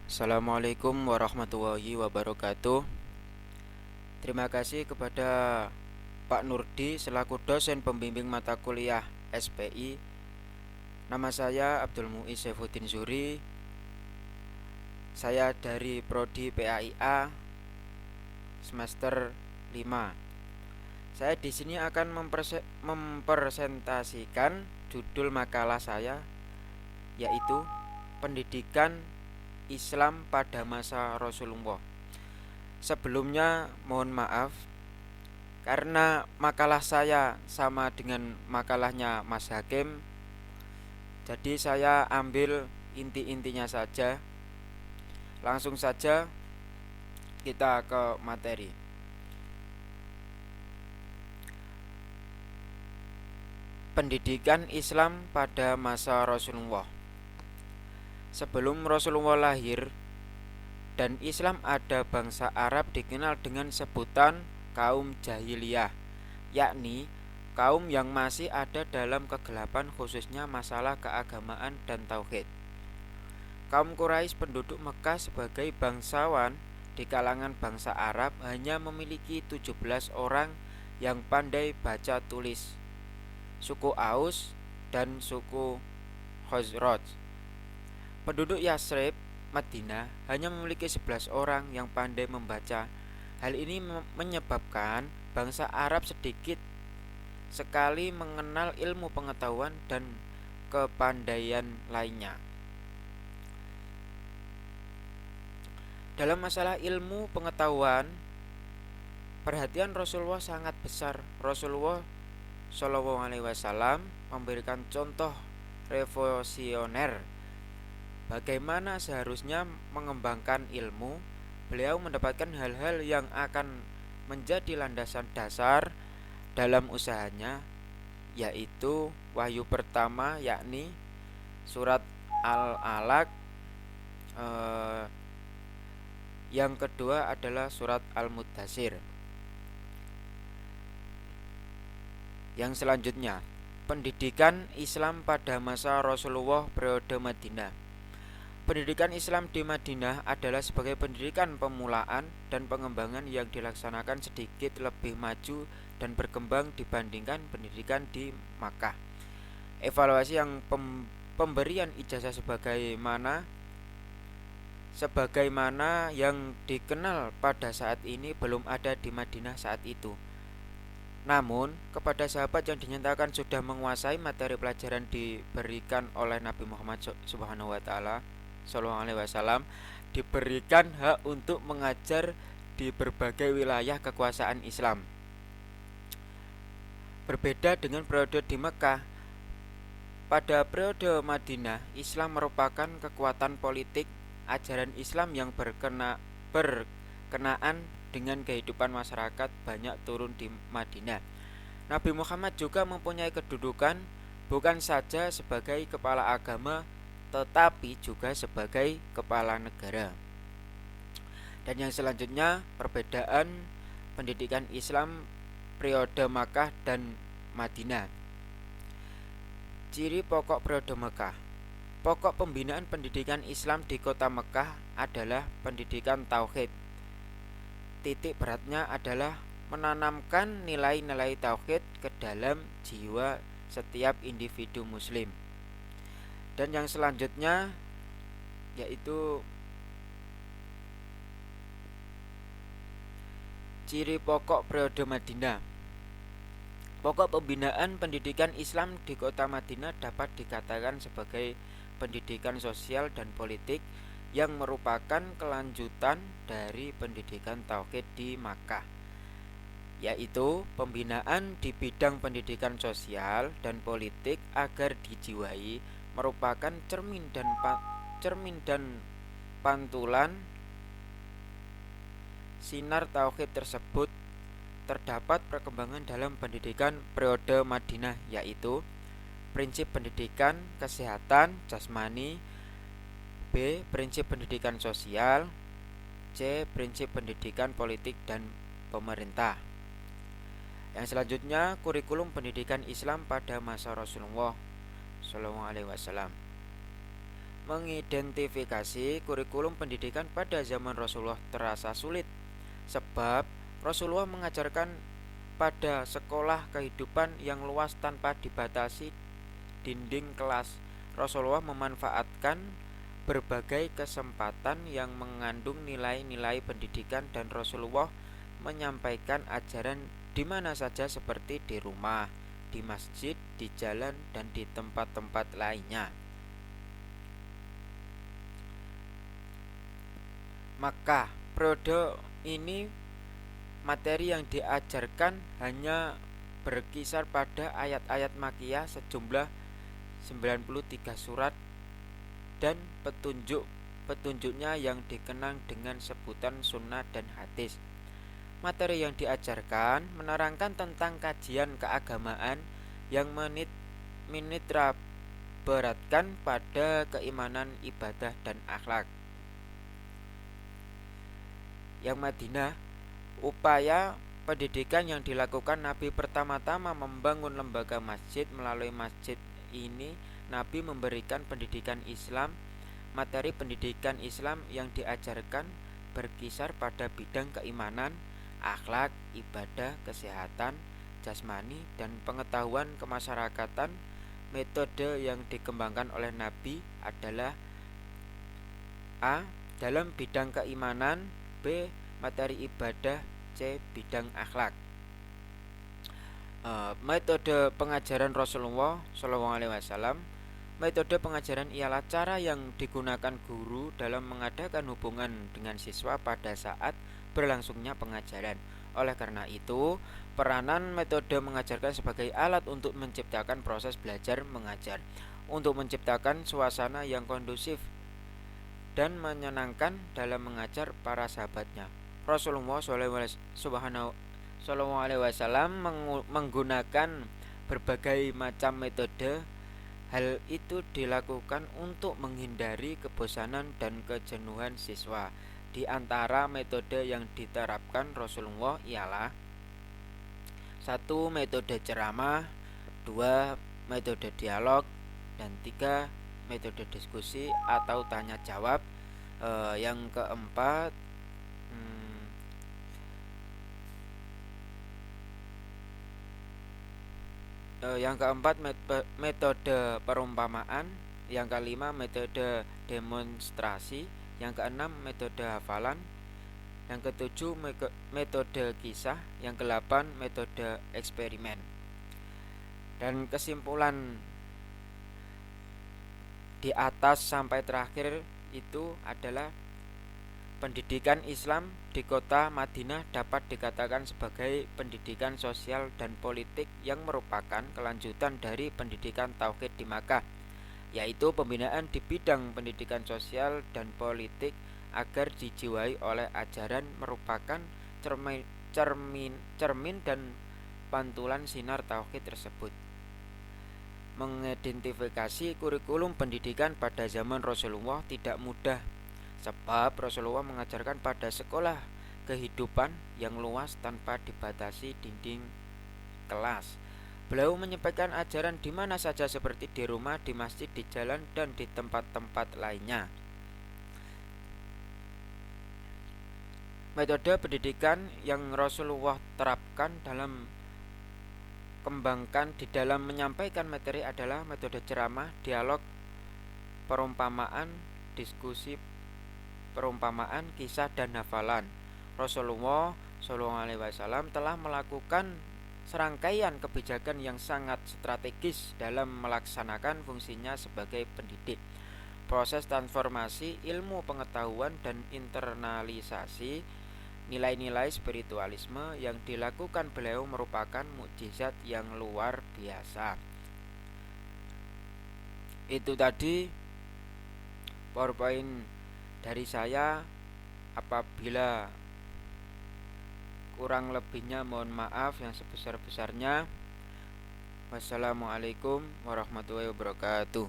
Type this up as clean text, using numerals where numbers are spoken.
Assalamualaikum warahmatullahi wabarakatuh. Terima kasih kepada Pak Nurdi selaku dosen pembimbing mata kuliah SPI. Nama saya Abdul Muiz Saifuddin Zuri. Saya dari Prodi PAIA semester 5. Saya di sini akan mempresentasikan judul makalah saya, yaitu Pendidikan Islam pada masa Rasulullah. Sebelumnya mohon maaf karena makalah saya sama dengan makalahnya Mas Hakim, jadi saya ambil inti-intinya saja. Langsung saja kita ke materi. Pendidikan Islam pada masa Rasulullah. Sebelum Rasulullah lahir dan Islam ada, bangsa Arab dikenal dengan sebutan kaum jahiliyah, yakni kaum yang masih ada dalam kegelapan khususnya masalah keagamaan dan tauhid. Kaum Quraisy penduduk Mekah sebagai bangsawan di kalangan bangsa Arab hanya memiliki 17 orang yang pandai baca tulis, suku Aus dan suku Khazraj. Penduduk Yasrib, Madinah hanya memiliki 11 orang yang pandai membaca. Hal ini menyebabkan bangsa Arab sedikit sekali mengenal ilmu pengetahuan dan kepandaian lainnya. Dalam masalah ilmu pengetahuan, perhatian Rasulullah sangat besar. Rasulullah Shallallahu Alaihi Wasallam memberikan contoh revolusioner bagaimana seharusnya mengembangkan ilmu. Beliau mendapatkan hal-hal yang akan menjadi landasan dasar dalam usahanya, yaitu wahyu pertama yakni surat Al-Alaq, yang kedua adalah surat Al-Muddatsir. Yang selanjutnya, pendidikan Islam pada masa Rasulullah periode Madinah. Pendidikan Islam di Madinah adalah sebagai pendidikan pemulaan dan pengembangan yang dilaksanakan sedikit lebih maju dan berkembang dibandingkan pendidikan di Makkah. Evaluasi yang pemberian ijazah sebagaimana yang dikenal pada saat ini belum ada di Madinah saat itu. Namun, kepada sahabat yang dinyatakan sudah menguasai materi pelajaran diberikan oleh Nabi Muhammad Subhanahu wa taala Shallallahu Alaihi Wasallam, diberikan hak untuk mengajar di berbagai wilayah kekuasaan Islam. Berbeda dengan periode di Mekah, pada periode Madinah, Islam merupakan kekuatan politik. Ajaran Islam yang berkenaan dengan kehidupan masyarakat banyak turun di Madinah. Nabi Muhammad juga mempunyai kedudukan bukan saja sebagai kepala agama, tetapi juga sebagai kepala negara. Dan yang selanjutnya, perbedaan pendidikan Islam periode Makkah dan Madinah. Ciri pokok periode Makkah. Pokok pembinaan pendidikan Islam di kota Mekah adalah pendidikan tauhid. Titik beratnya adalah menanamkan nilai-nilai tauhid ke dalam jiwa setiap individu muslim. Dan yang selanjutnya yaitu ciri pokok periode Madinah. Pokok pembinaan pendidikan Islam di kota Madinah dapat dikatakan sebagai pendidikan sosial dan politik yang merupakan kelanjutan dari pendidikan tauhid di Makkah, yaitu pembinaan di bidang pendidikan sosial dan politik agar dijiwai merupakan cermin dan pantulan sinar tauhid tersebut. Terdapat perkembangan dalam pendidikan periode Madinah, yaitu prinsip pendidikan kesehatan jasmani, B. prinsip pendidikan sosial, C. prinsip pendidikan politik dan pemerintah. Yang selanjutnya, kurikulum pendidikan Islam pada masa Rasulullah Shallallahu Alaihi Wasallam. Mengidentifikasi kurikulum pendidikan pada zaman Rasulullah terasa sulit, sebab Rasulullah mengajarkan pada sekolah kehidupan yang luas tanpa dibatasi dinding kelas. Rasulullah memanfaatkan berbagai kesempatan yang mengandung nilai-nilai pendidikan, dan Rasulullah menyampaikan ajaran di mana saja seperti di rumah, di masjid, di jalan, dan di tempat-tempat lainnya. Maka periode ini materi yang diajarkan hanya berkisar pada ayat-ayat Makkiyah sejumlah 93 surat dan petunjuknya yang dikenang dengan sebutan sunnah dan hadis. Materi yang diajarkan menerangkan tentang kajian keagamaan yang menitik beratkan pada keimanan, ibadah, dan akhlak. Yang Madinah, upaya pendidikan yang dilakukan Nabi pertama-tama membangun lembaga masjid. Melalui masjid ini Nabi memberikan pendidikan Islam. Materi pendidikan Islam yang diajarkan berkisar pada bidang keimanan, akhlak, ibadah, kesehatan jasmani, dan pengetahuan kemasyarakatan. Metode yang dikembangkan oleh Nabi adalah A. Dalam bidang keimanan, B. Materi ibadah, C. Bidang akhlak. Metode pengajaran Rasulullah SAW. Metode pengajaran ialah cara yang digunakan guru dalam mengadakan hubungan dengan siswa pada saat berlangsungnya pengajaran. Oleh karena itu, peranan metode mengajarkan sebagai alat untuk menciptakan proses belajar mengajar, untuk menciptakan suasana yang kondusif dan menyenangkan dalam mengajar para sahabatnya. Rasulullah SAW menggunakan berbagai macam metode. Hal itu dilakukan untuk menghindari kebosanan dan kejenuhan siswa. Di antara metode yang diterapkan Rasulullah ialah 1. Metode ceramah, 2. Metode dialog, dan 3. Metode diskusi atau tanya jawab. Yang keempat metode perumpamaan. Yang kelima metode demonstrasi. Yang keenam metode hafalan. Yang ketujuh metode kisah. Yang kedelapan metode eksperimen. Dan kesimpulan di atas sampai terakhir itu adalah pendidikan Islam di kota Madinah dapat dikatakan sebagai pendidikan sosial dan politik yang merupakan kelanjutan dari pendidikan tauhid di Makkah, yaitu pembinaan di bidang pendidikan sosial dan politik agar dijiwai oleh ajaran merupakan cermin dan pantulan sinar tauhid tersebut. Mengidentifikasi kurikulum pendidikan pada zaman Rasulullah tidak mudah, sebab Rasulullah mengajarkan pada sekolah kehidupan yang luas tanpa dibatasi dinding kelas. Beliau menyampaikan ajaran di mana saja seperti di rumah, di masjid, di jalan, dan di tempat-tempat lainnya. Metode pendidikan yang Rasulullah terapkan dalam kembangkan di dalam menyampaikan materi adalah metode ceramah, dialog, perumpamaan, diskusi, perumpamaan, kisah, dan hafalan. Rasulullah SAW telah melakukan serangkaian kebijakan yang sangat strategis dalam melaksanakan fungsinya sebagai pendidik. Proses transformasi ilmu pengetahuan dan internalisasi nilai-nilai spiritualisme yang dilakukan beliau merupakan mukjizat yang luar biasa. Itu tadi PowerPoint dari saya. Apabila kurang lebihnya mohon maaf yang sebesar-besarnya. Wassalamualaikum warahmatullahi wabarakatuh.